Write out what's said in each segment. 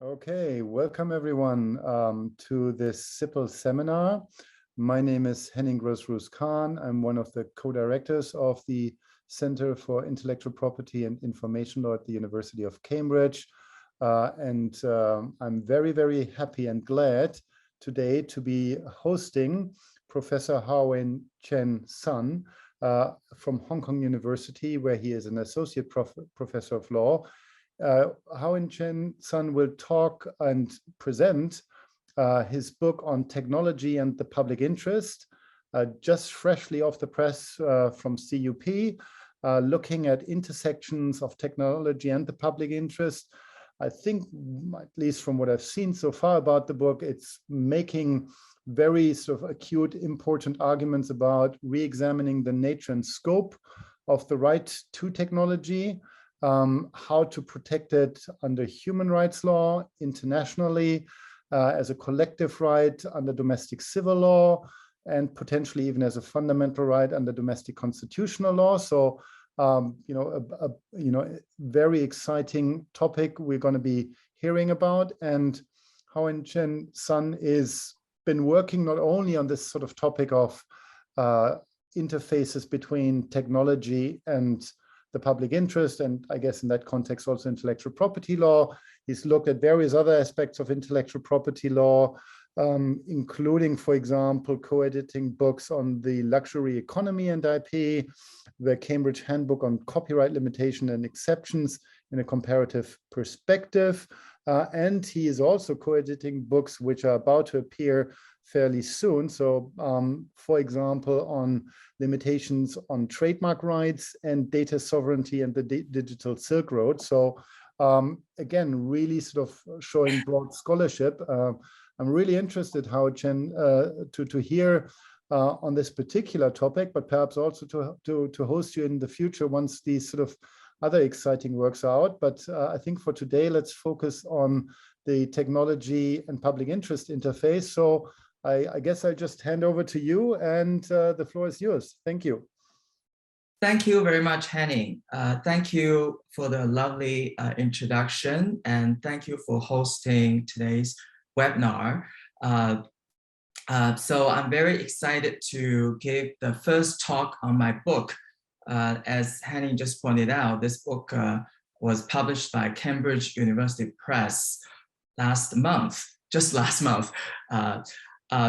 Okay, welcome everyone to this CIPIL seminar. My name is Henning Gross-Ruß-Kahn. I'm one of the co-directors of the Center for Intellectual Property and Information Law at the University of Cambridge. I'm very, very happy and glad today to be hosting Professor Haochen Sun from Hong Kong University, where he is an associate professor of law. Haochen Sun will talk and present his book on technology and the public interest, just freshly off the press from CUP, looking at intersections of technology and the public interest. I think, at least from what I've seen so far about the book, it's making very sort of acute, important arguments about re-examining the nature and scope of the right to technology, how to protect it under human rights law, internationally, as a collective right under domestic civil law, and potentially even as a fundamental right under domestic constitutional law. So, very exciting topic we're going to be hearing about. And Haochen Sun is been working not only on this sort of topic of interfaces between technology and the public interest, and I guess in that context also intellectual property law. He's looked at various other aspects of intellectual property law, including, for example, co-editing books on the luxury economy and IP, the Cambridge Handbook on Copyright Limitation and Exceptions in a Comparative Perspective. And he is also co-editing books which are about to appear fairly soon. So, for example, on limitations on trademark rights and data sovereignty and the digital Silk Road. So, again, really sort of showing broad scholarship. I'm really interested, Haochen, to hear on this particular topic, but perhaps also to host you in the future once these sort of other exciting works are out. But I think for today, let's focus on the technology and public interest interface. So I guess I'll just hand over to you, and the floor is yours. Thank you. Thank you very much, Henning. Thank you for the lovely introduction, and thank you for hosting today's webinar. So I'm very excited to give the first talk on my book. As Henning just pointed out, this book was published by Cambridge University Press just last month.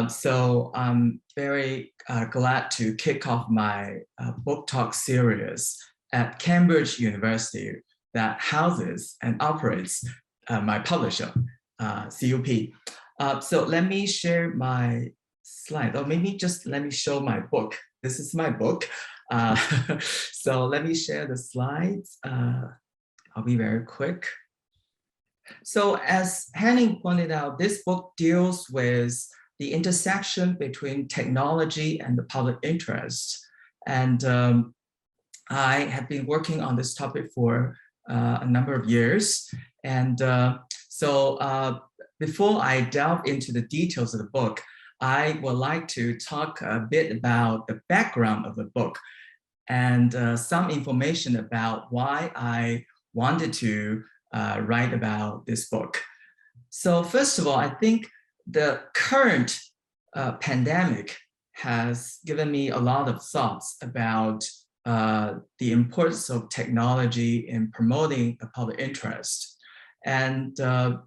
So I'm very glad to kick off my book talk series at Cambridge University that houses and operates my publisher, CUP. So let me share my slide, or maybe just let me show my book. This is my book. So let me share the slides. I'll be very quick. So as Henning pointed out, this book deals with the intersection between technology and the public interest. And I have been working on this topic for a number of years. And so before I delve into the details of the book, I would like to talk a bit about the background of the book and some information about why I wanted to write about this book. So first of all, I think the current pandemic has given me a lot of thoughts about the importance of technology in promoting the public interest. And so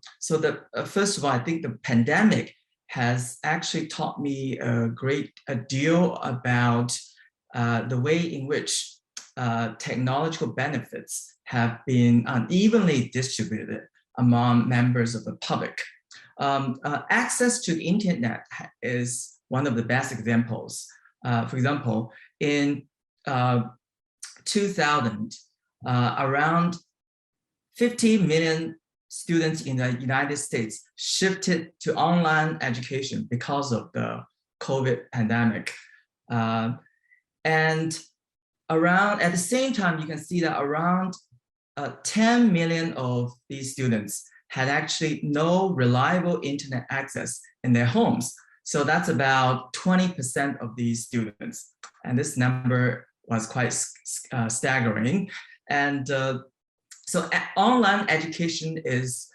first of all, I think the pandemic has actually taught me a great deal about the way in which technological benefits have been unevenly distributed among members of the public. Access to the internet is one of the best examples. For example, in 2000, around 50 million students in the United States shifted to online education because of the COVID pandemic. And at the same time, you can see that around 10 million of these students had actually no reliable internet access in their homes. So that's about 20% of these students. And this number was quite staggering. And so online education is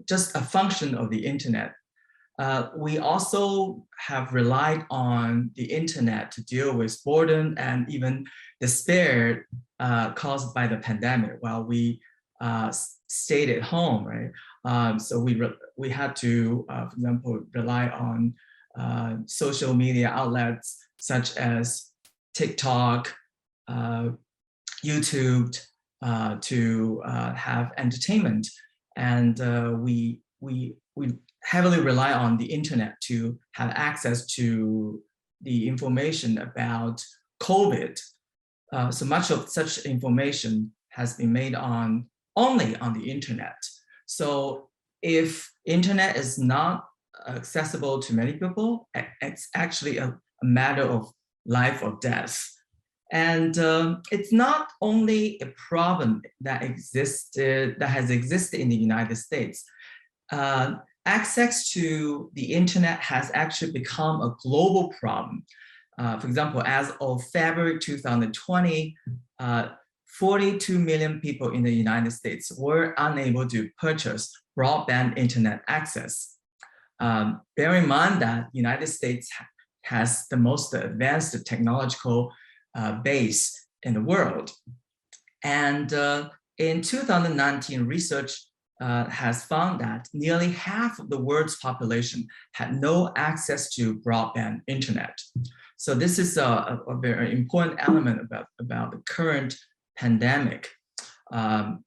just a function of the internet. We also have relied on the internet to deal with boredom and even despair caused by the pandemic while we stayed at home, right? So we had to, for example, rely on social media outlets such as TikTok, YouTube to have entertainment, and we heavily rely on the internet to have access to the information about COVID. So much of such information has been made only on the internet. So if internet is not accessible to many people, it's actually a matter of life or death. And it's not only a problem that has existed in the United States. Access to the internet has actually become a global problem. For example, as of February 2020, 42 million people in the United States were unable to purchase broadband internet access. Bear in mind that the United States has the most advanced technological base in the world. And in 2019, research has found that nearly half of the world's population had no access to broadband internet. So this is a very important element about the current pandemic. And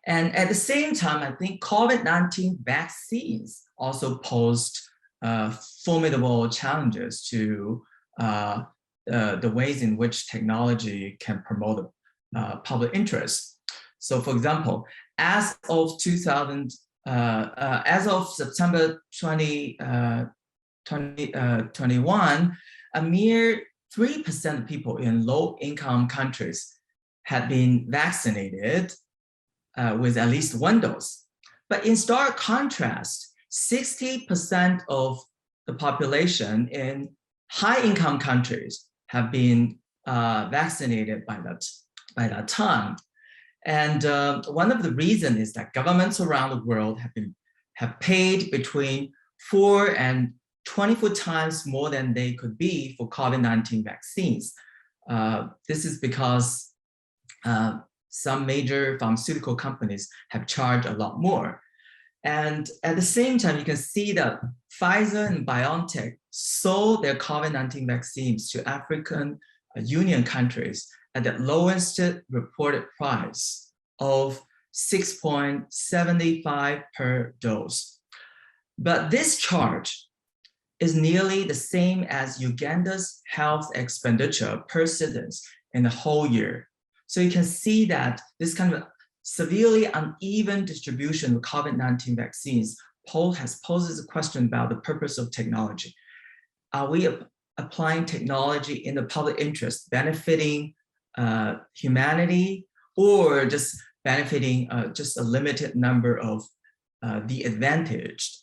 at the same time, I think COVID-19 vaccines also posed formidable challenges to the ways in which technology can promote public interest. So for example, as of September 2021, a mere 3% of people in low-income countries had been vaccinated with at least one dose. But in stark contrast, 60% of the population in high-income countries have been vaccinated by that time. And one of the reasons is that governments around the world have paid between 4 and 24 times more than they could be for COVID-19 vaccines. This is because some major pharmaceutical companies have charged a lot more. And at the same time, you can see that Pfizer and BioNTech sold their COVID-19 vaccines to African Union countries at the lowest reported price of 6.75 per dose. But this charge is nearly the same as Uganda's health expenditure per citizen in the whole year. So you can see that this kind of severely uneven distribution of COVID-19 vaccines poses a question about the purpose of technology. Are we applying technology in the public interest, benefiting humanity, or just benefiting just a limited number of the advantaged?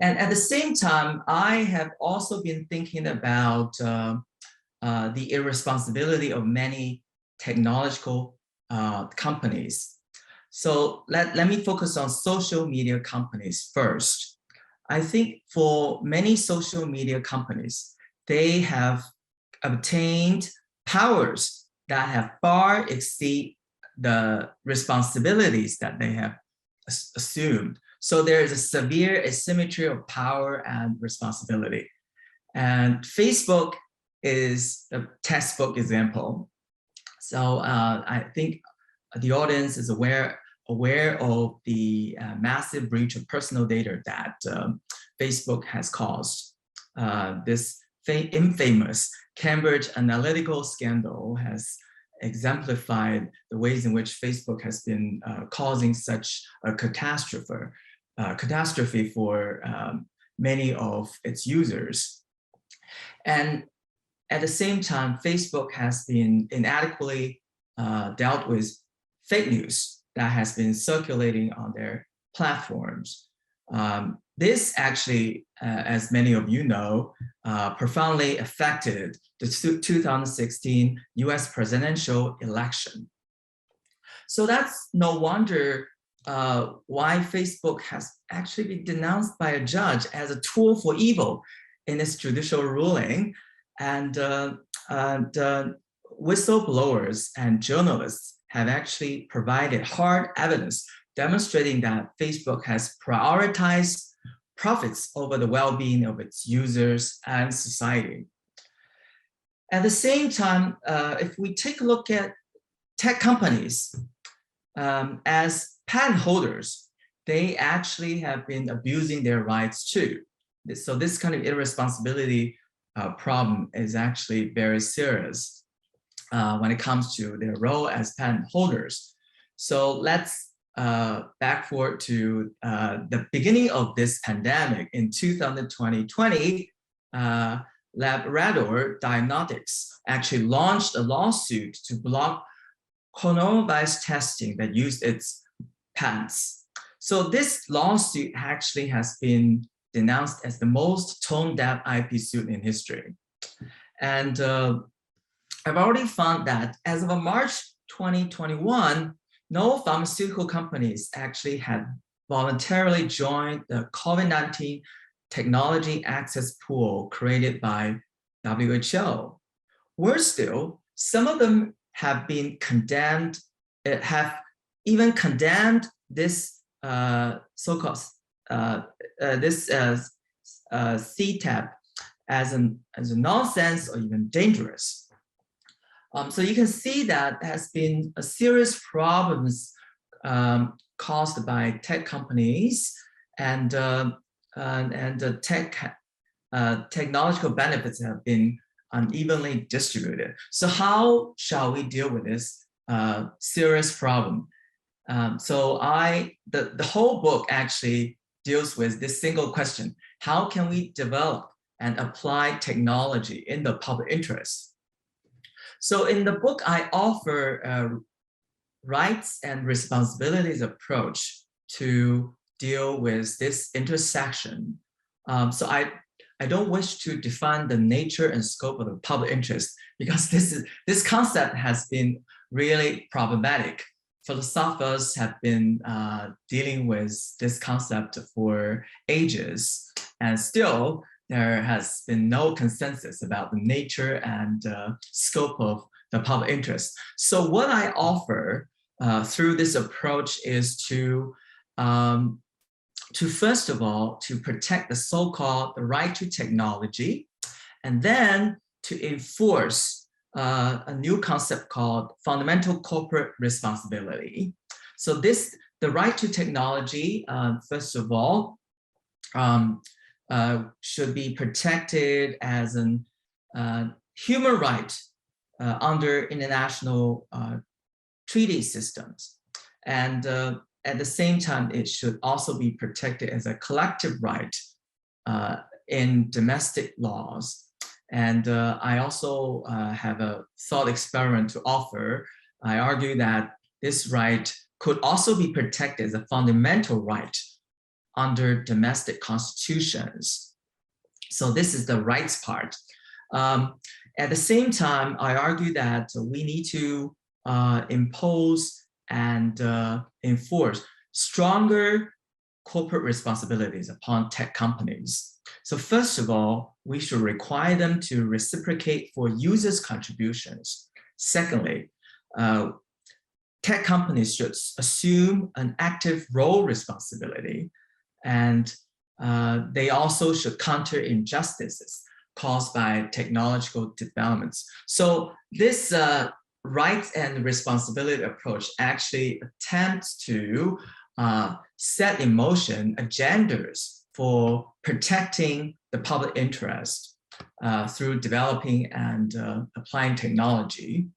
And at the same time, I have also been thinking about the irresponsibility of many technological companies. So let me focus on social media companies first. I think for many social media companies, they have obtained powers that have far exceed the responsibilities that they have assumed. So there is a severe asymmetry of power and responsibility. And Facebook is a textbook example. So I think the audience is aware of the massive breach of personal data that Facebook has caused. This infamous Cambridge Analytica scandal has exemplified the ways in which Facebook has been causing such a catastrophe for many of its users. And at the same time, Facebook has been inadequately dealt with fake news that has been circulating on their platforms. This actually, as many of you know, profoundly affected the 2016 US presidential election. So that's no wonder why Facebook has actually been denounced by a judge as a tool for evil in its judicial ruling. And whistleblowers and journalists have actually provided hard evidence demonstrating that Facebook has prioritized profits over the well-being of its users and society. At the same time, if we take a look at tech companies as patent holders, they actually have been abusing their rights too. So this kind of irresponsibility problem is actually very serious when it comes to their role as patent holders. So let's back forward to the beginning of this pandemic in 2020. Labrador Diagnostics actually launched a lawsuit to block coronavirus testing that used its patents. So this lawsuit actually has been denounced as the most tone-deaf IP suit in history. And I've already found that as of March 2021, no pharmaceutical companies actually had voluntarily joined the COVID-19 technology access pool created by WHO. Worse still, some of them have been condemned, have even condemned this so-called CTAP as a nonsense or even dangerous. So you can see that there has been a serious problems caused by tech companies, and the technological benefits have been unevenly distributed. So how shall we deal with this serious problem? So the whole book actually deals with this single question: how can we develop and apply technology in the public interest? So in the book, I offer a rights and responsibilities approach to deal with this intersection. So I don't wish to define the nature and scope of the public interest, because this concept has been really problematic. Philosophers have been dealing with this concept for ages, and still there has been no consensus about the nature and scope of the public interest. So what I offer through this approach is to first of all, to protect the so-called the right to technology, and then to enforce a new concept called fundamental corporate responsibility. So the right to technology, first of all, should be protected as an human right under international treaty systems. And at the same time, it should also be protected as a collective right in domestic laws. And I also have a thought experiment to offer. I argue that this right could also be protected as a fundamental right under domestic constitutions. So this is the rights part. At the same time, I argue that we need to impose and enforce stronger corporate responsibilities upon tech companies. So first of all, we should require them to reciprocate for users' contributions. Secondly, tech companies should assume an active role responsibility, and they also should counter injustices caused by technological developments. So this rights and responsibility approach actually attempts to set in motion agendas for protecting the public interest through developing and applying technology.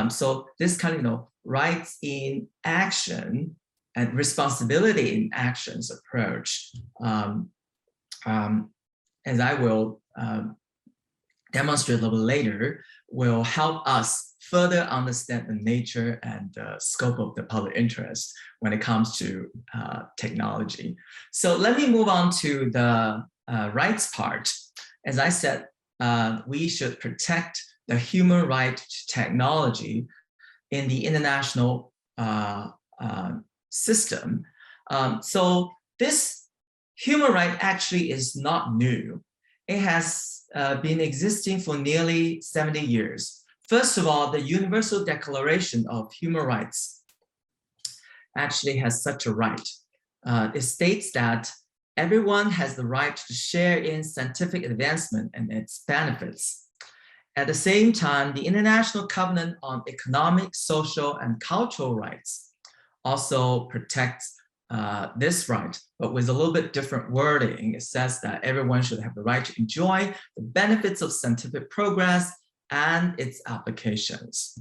So this kind of rights in action and responsibility in actions approach, as I will demonstrate a little later, will help us further understand the nature and scope of the public interest when it comes to technology. So let me move on to the rights part. As I said, we should protect the human right to technology in the international system. So this human right actually is not new. It has been existing for nearly 70 years. First of all, the Universal Declaration of Human Rights actually has such a right. It states that everyone has the right to share in scientific advancement and its benefits. At the same time, the International Covenant on Economic, Social, and Cultural Rights also protects this right, but with a little bit different wording. It says that everyone should have the right to enjoy the benefits of scientific progress and its applications.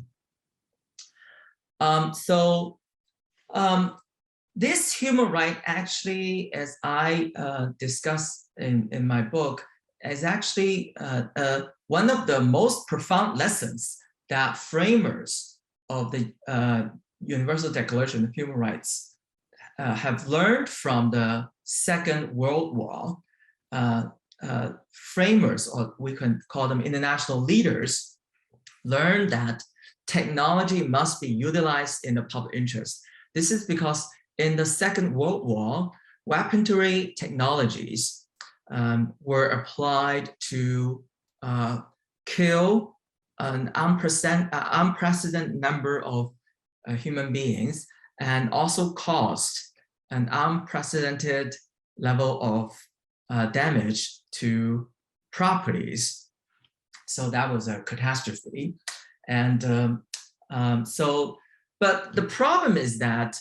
This human right actually, as I discuss in my book, is actually one of the most profound lessons that framers of the Universal Declaration of Human Rights have learned from the Second World War. Framers, or we can call them international leaders, learned that technology must be utilized in the public interest. This is because in the Second World War, weaponry technologies were applied to kill an unprecedented number of human beings, and also caused an unprecedented level of damage to properties. So that was a catastrophe. And but the problem is that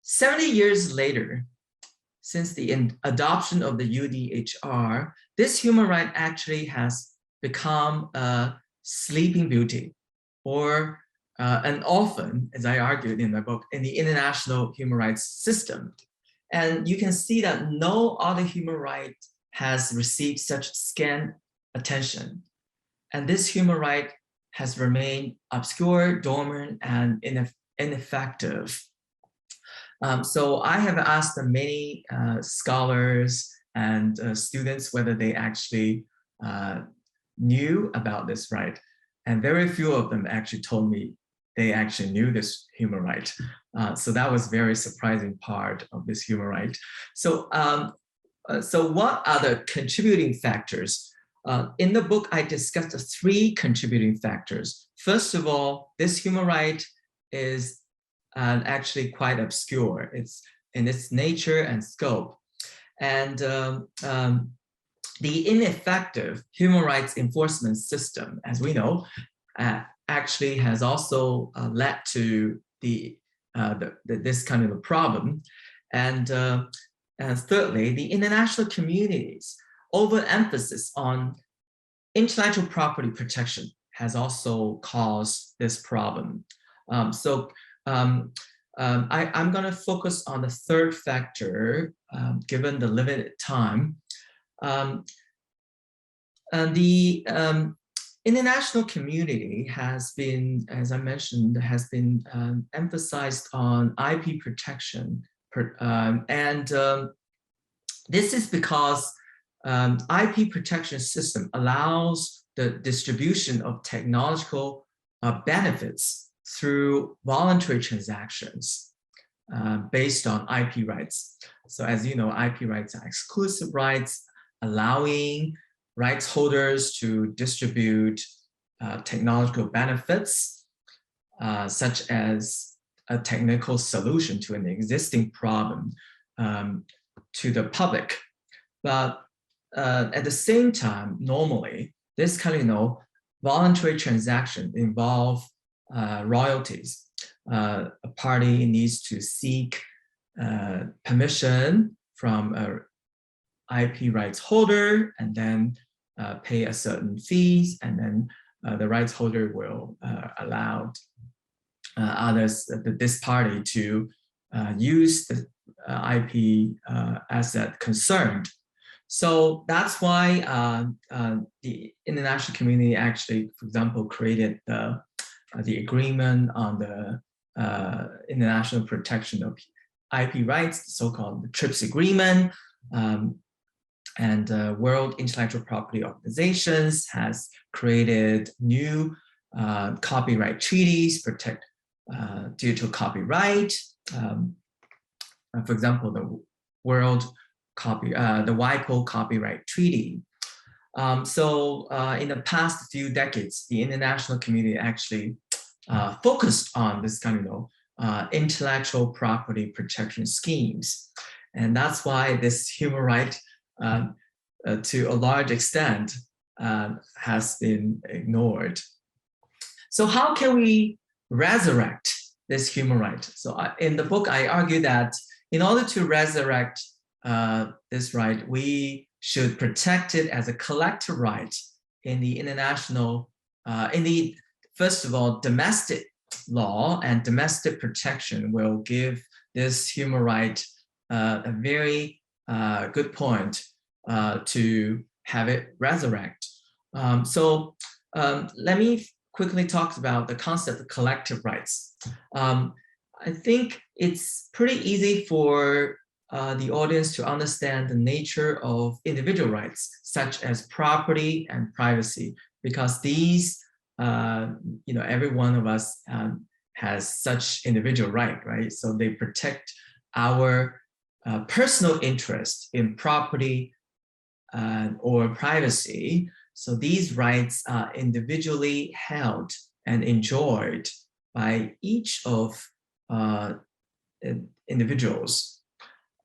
70 years later, since the adoption of the UDHR, this human right actually has become a sleeping beauty, or an orphan, as I argued in my book, in the international human rights system. And you can see that no other human right has received such scant attention. And this human right has remained obscure, dormant, and ineffective. So I have asked many scholars and students whether they actually knew about this right. And very few of them actually told me they actually knew this human right. So that was a very surprising part of this human right. So, so what are the contributing factors? In the book, I discussed 3 contributing factors. First of all, this human right is actually quite obscure. It's in its nature and scope. And the ineffective human rights enforcement system, as we know, actually has also led to this kind of a problem. And thirdly, the international community's overemphasis on intellectual property protection has also caused this problem. I'm going to focus on the third factor, given the limited time. And the international community has been, as I mentioned, has been emphasized on IP protection. This is because IP protection system allows the distribution of technological benefits through voluntary transactions based on IP rights. So as you know, IP rights are exclusive rights, allowing rights holders to distribute technological benefits, such as a technical solution to an existing problem to the public. But at the same time, normally, this kind of voluntary transaction involve royalties. A party needs to seek permission from an IP rights holder and then pay a certain fees, and then the rights holder will allow others, this party, to use the IP asset concerned. So that's why the international community actually, for example, created the agreement on the international protection of IP rights, the so-called TRIPS agreement. And World Intellectual Property Organizations has created new copyright treaties, protect digital copyright. For example, the WIPO Copyright Treaty. In the past few decades, the international community actually focused on this kind of intellectual property protection schemes. And that's why this human right, to a large extent, has been ignored. So how can we resurrect this human right? So in the book, I argue that in order to resurrect this right, we should protect it as a collective right in the international, first of all, domestic law and domestic protection will give this human right a very good point to have it resurrect. Let me quickly talk about the concept of collective rights. I think it's pretty easy for the audience to understand the nature of individual rights, such as property and privacy, because these, every one of us has such individual right? So they protect our personal interest in property or privacy. So these rights are individually held and enjoyed by each of individuals.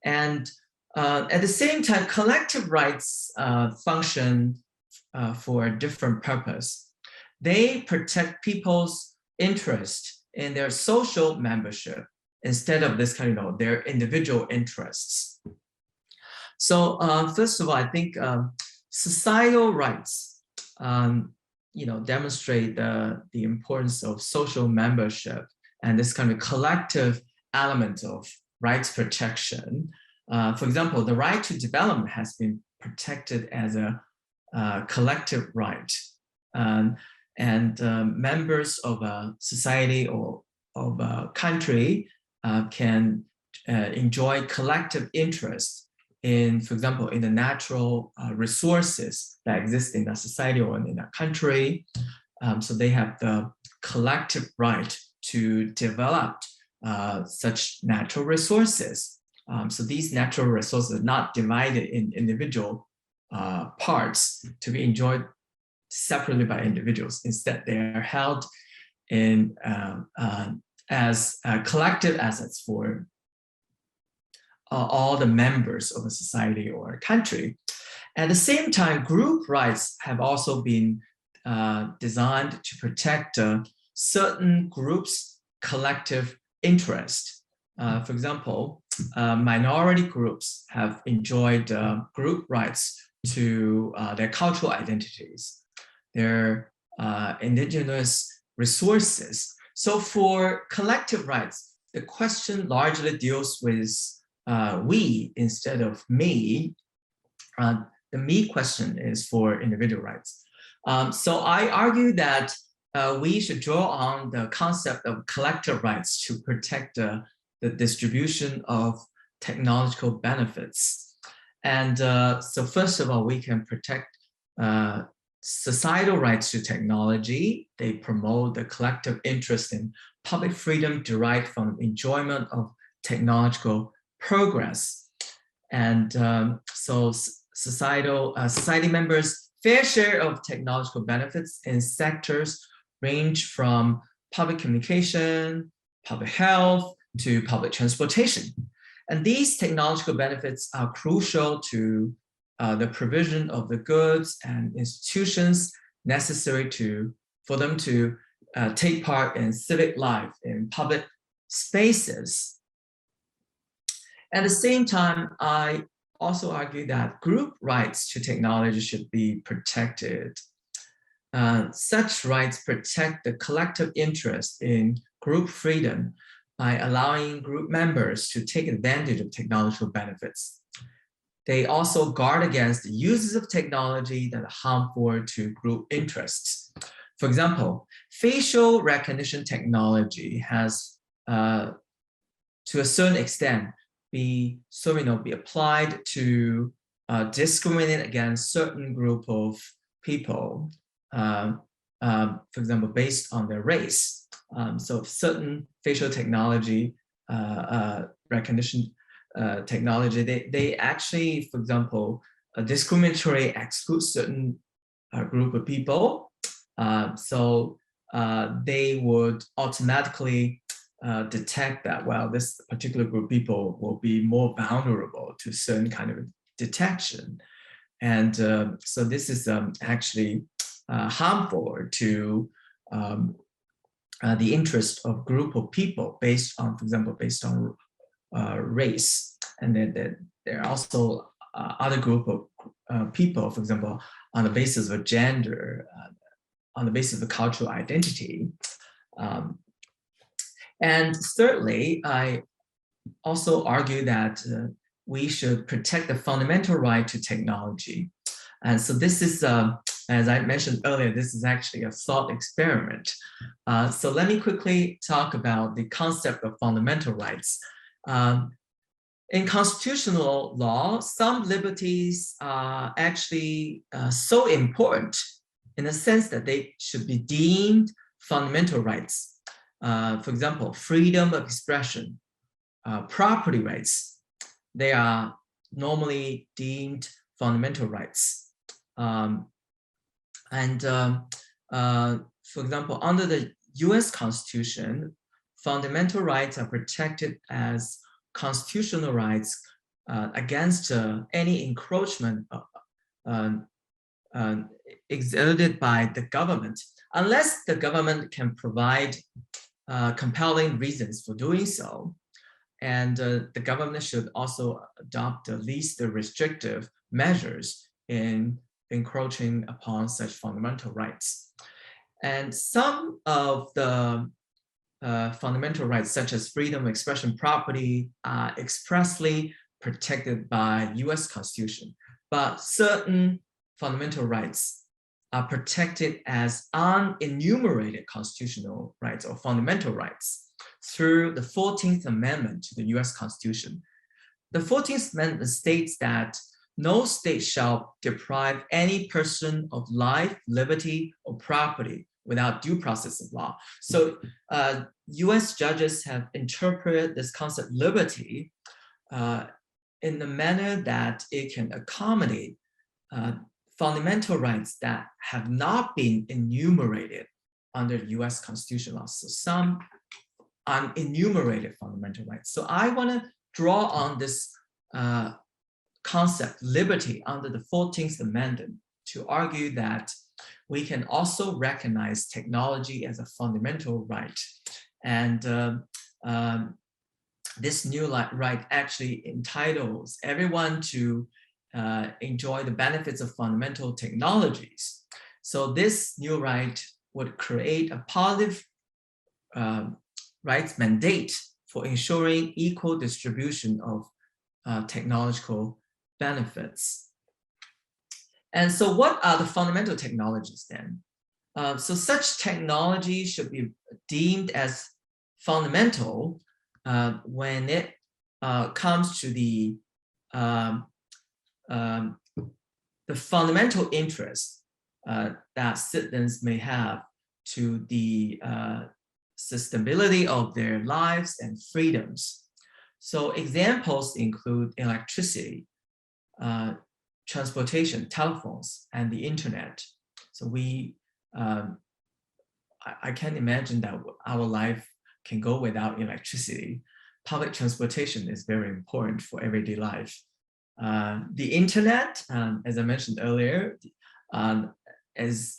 And at the same time, collective rights function for a different purpose. They protect people's interest in their social membership instead of this kind of their individual interests. So first of all, I think societal rights, demonstrate the importance of social membership and this kind of collective element of rights protection. For example, the right to development has been protected as a collective right. Members of a society or of a country can enjoy collective interest in, for example, in the natural resources that exist in that society or in that country. So they have the collective right to develop such natural resources. So these natural resources are not divided in individual parts to be enjoyed separately by individuals. Instead, they are held in as collective assets for all the members of a society or a country. At the same time, group rights have also been designed to protect certain groups' collective interest. For example, minority groups have enjoyed group rights to their cultural identities, their indigenous resources. So for collective rights, the question largely deals with we instead of me. The me question is for individual rights. So I argue that we should draw on the concept of collective rights to protect the distribution of technological benefits. And so first of all, we can protect societal rights to technology. They promote the collective interest in public freedom derived from enjoyment of technological progress. And so society members' fair share of technological benefits in sectors range from public communication, public health, to public transportation. And these technological benefits are crucial to the provision of the goods and institutions necessary for them to take part in civic life in public spaces. At the same time, I also argue that group rights to technology should be protected. Such rights protect the collective interest in group freedom by allowing group members to take advantage of technological benefits. They also guard against the uses of technology that are harmful to group interests. For example, facial recognition technology has, to a certain extent, be applied to discriminate against certain group of people, for example, based on their race. So certain facial technology recognition technology, they actually, for example, discriminatorily exclude certain group of people. So they would automatically detect that, well, this particular group of people will be more vulnerable to certain kind of detection. And so this is actually harmful to the interest of group of people based on, for example, based on race. And then there are also other group of people, for example, on the basis of gender, on the basis of cultural identity. And thirdly, I also argue that we should protect the fundamental right to technology. And so this is, as I mentioned earlier, this is actually a thought experiment. So let me quickly talk about the concept of fundamental rights. In constitutional law, some liberties are actually so important in the sense that they should be deemed fundamental rights. For example, freedom of expression, property rights, they are normally deemed fundamental rights. For example, under the US Constitution, fundamental rights are protected as constitutional rights against any encroachment exerted by the government, unless the government can provide compelling reasons for doing so. And the government should also adopt the least restrictive measures in encroaching upon such fundamental rights. And some of the fundamental rights, such as freedom of expression, property, are expressly protected by US Constitution. But certain fundamental rights are protected as unenumerated constitutional rights or fundamental rights through the 14th Amendment to the US Constitution. The 14th Amendment states that no state shall deprive any person of life, liberty, or property without due process of law. So US judges have interpreted this concept liberty in the manner that it can accommodate fundamental rights that have not been enumerated under US constitutional law. So some unenumerated fundamental rights. So I want to draw on this concept, liberty, under the 14th Amendment to argue that we can also recognize technology as a fundamental right. And this new right actually entitles everyone to enjoy the benefits of fundamental technologies. So this new right would create a positive rights mandate for ensuring equal distribution of technological benefits. And so what are the fundamental technologies then? So such technology should be deemed as fundamental when it comes to the fundamental interest that citizens may have to the sustainability of their lives and freedoms. So examples include electricity, transportation, telephones, and the internet. So I can't imagine that our life can go without electricity. Public transportation is very important for everyday life. The internet, as I mentioned earlier, is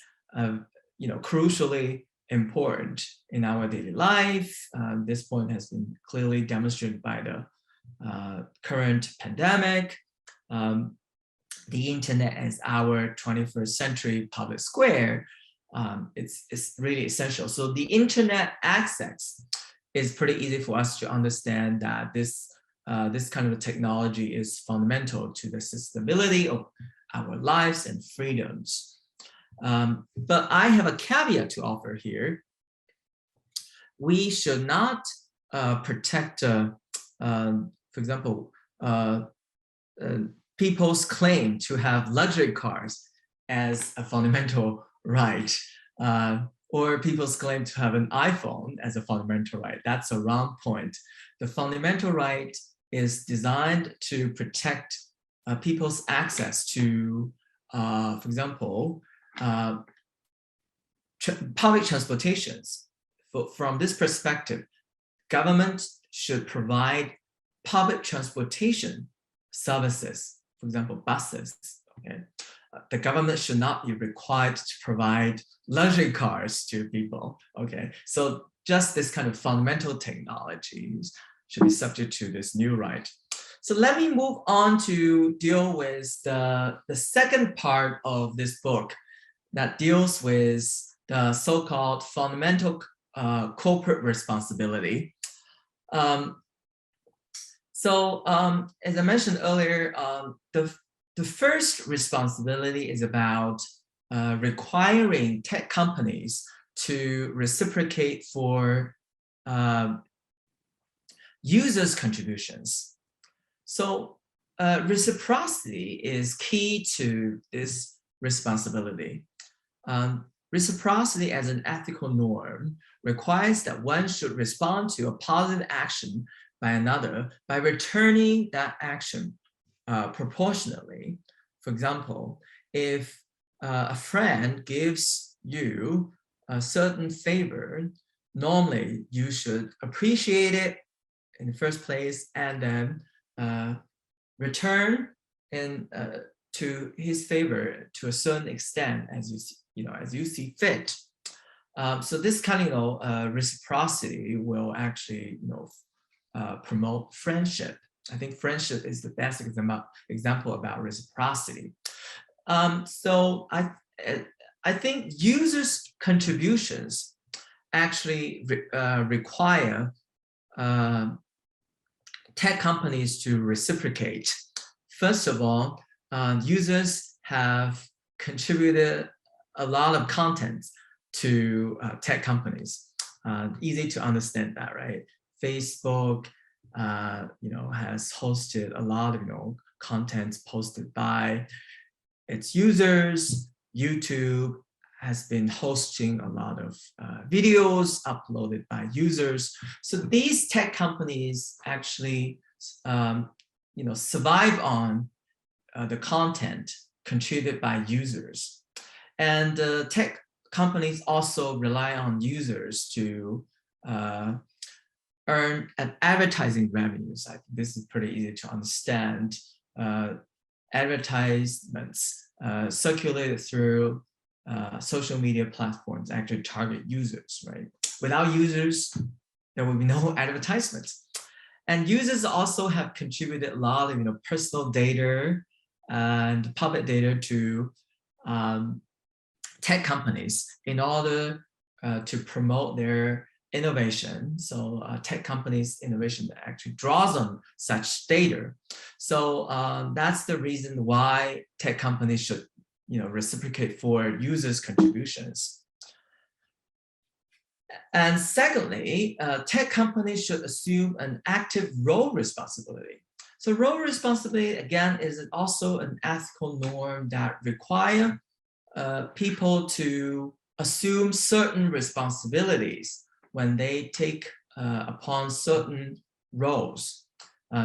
crucially important in our daily life. This point has been clearly demonstrated by the current pandemic. The internet as our 21st century public square, it's really essential. So the internet access is pretty easy for us to understand that this kind of technology is fundamental to the sustainability of our lives and freedoms. But I have a caveat to offer here. We should not protect, for example, people's claim to have luxury cars as a fundamental right, or people's claim to have an iPhone as a fundamental right. That's a wrong point. The fundamental right is designed to protect people's access to, for example, public transportations. From this perspective, government should provide public transportation services, for example, buses. Okay, the government should not be required to provide luxury cars to people. Okay, so just this kind of fundamental technologies should be subject to this new right. So let me move on to deal with the second part of this book that deals with the so-called fundamental corporate responsibility. As I mentioned earlier, the first responsibility is about requiring tech companies to reciprocate for users' contributions. So reciprocity is key to this responsibility. Reciprocity as an ethical norm requires that one should respond to a positive action by another by returning that action proportionally. For example, if a friend gives you a certain favor, normally you should appreciate it in the first place and then return to his favor to a certain extent as you see fit. So this kind of reciprocity will actually promote friendship. I think friendship is the best example about reciprocity. So I think users' contributions actually require tech companies to reciprocate. First of all, users have contributed a lot of content to tech companies. Easy to understand that, right? Facebook, has hosted a lot of content posted by its users. YouTube has been hosting a lot of videos uploaded by users. So these tech companies actually, survive on the content contributed by users. And tech companies also rely on users to earn advertising revenues. I think this is pretty easy to understand. Advertisements circulated through social media platforms actually target users, right? Without users, there will be no advertisements. And users also have contributed a lot of personal data and public data to tech companies in order to promote their innovation. So tech companies' innovation actually draws on such data. So that's the reason why tech companies should reciprocate for users' contributions. And secondly, tech companies should assume an active role responsibility. So role responsibility, again, is also an ethical norm that require people to assume certain responsibilities when they take upon certain roles,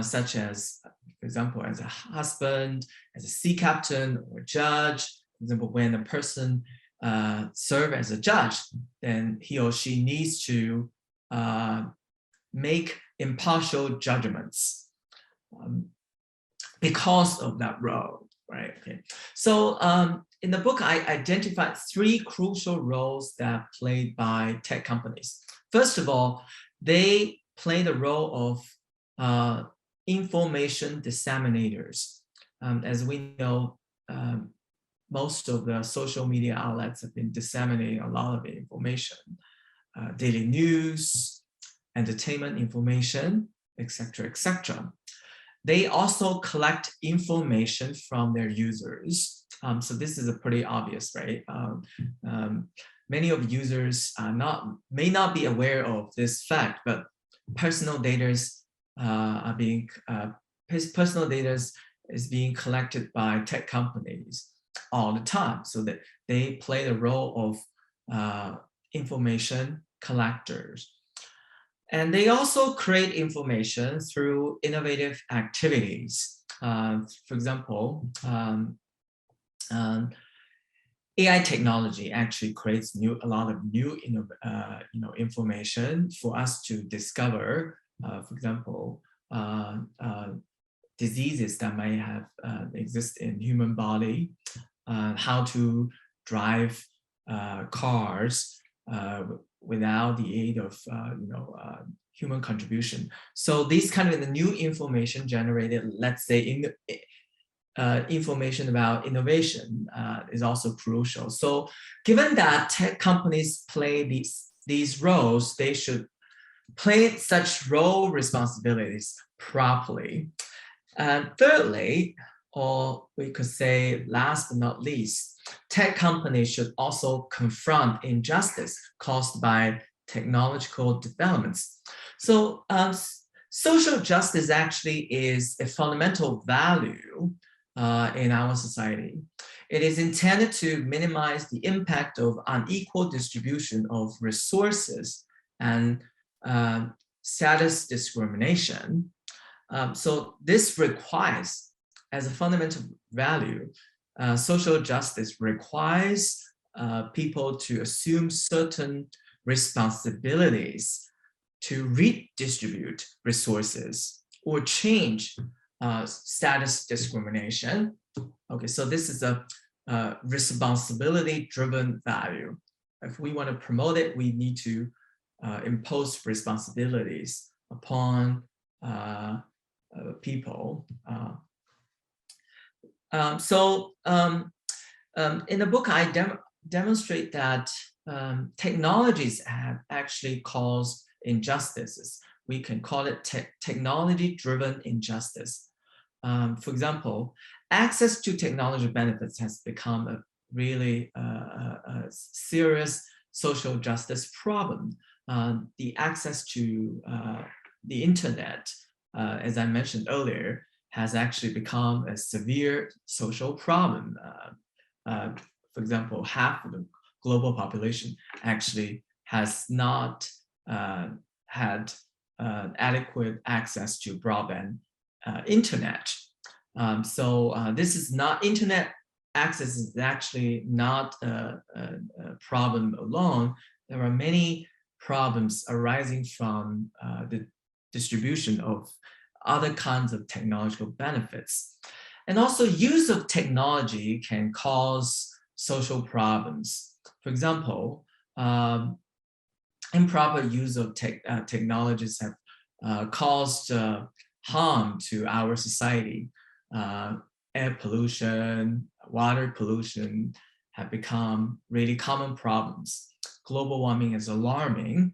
such as, for example, as a husband, as a sea captain or judge. For example, when a person serves as a judge, then he or she needs to make impartial judgments because of that role, right? Okay. So in the book, I identified 3 crucial roles that are played by tech companies. First of all, they play the role of information disseminators. As we know, most of the social media outlets have been disseminating a lot of information, daily news, entertainment information, etc., etc. They also collect information from their users. So this is a pretty obvious, right? Many of users may not be aware of this fact, but personal data is being collected by tech companies all the time, so that they play the role of information collectors. And they also create information through innovative activities. For example, AI technology actually creates a lot of new information for us to discover. For example, diseases that may have exist in human body, how to drive cars without the aid of human contribution. So these kind of the new information generated, let's say, information about innovation is also crucial. So given that tech companies play these roles, they should play such role responsibilities properly. And thirdly, or we could say last but not least, tech companies should also confront injustice caused by technological developments. So social justice actually is a fundamental value in our society. It is intended to minimize the impact of unequal distribution of resources and status discrimination. So this requires, as a fundamental value, social justice requires people to assume certain responsibilities to redistribute resources or change status discrimination. Okay, so this is a responsibility-driven value. If we want to promote it, we need to impose responsibilities upon people. In the book, I demonstrate that technologies have actually caused injustices. We can call it technology-driven injustice. For example, access to technology benefits has become a really serious social justice problem. The access to the internet, as I mentioned earlier, has actually become a severe social problem. For example, half of the global population actually has not had adequate access to broadband internet. This is not, internet access is actually not a problem alone. There are many problems arising from the distribution of other kinds of technological benefits. And also use of technology can cause social problems. For example, improper use of technologies have caused harm to our society. Air pollution, water pollution have become really common problems. Global warming is alarming.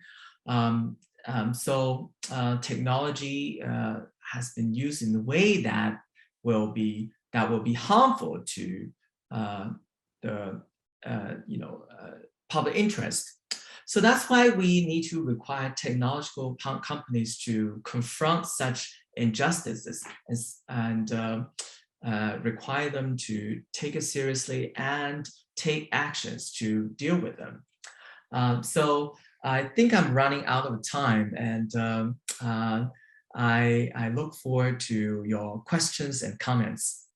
Technology has been used in a way that will be harmful to the public interest. So that's why we need to require technological companies to confront such injustices and require them to take it seriously and take actions to deal with them. So I think I'm running out of time, and I look forward to your questions and comments.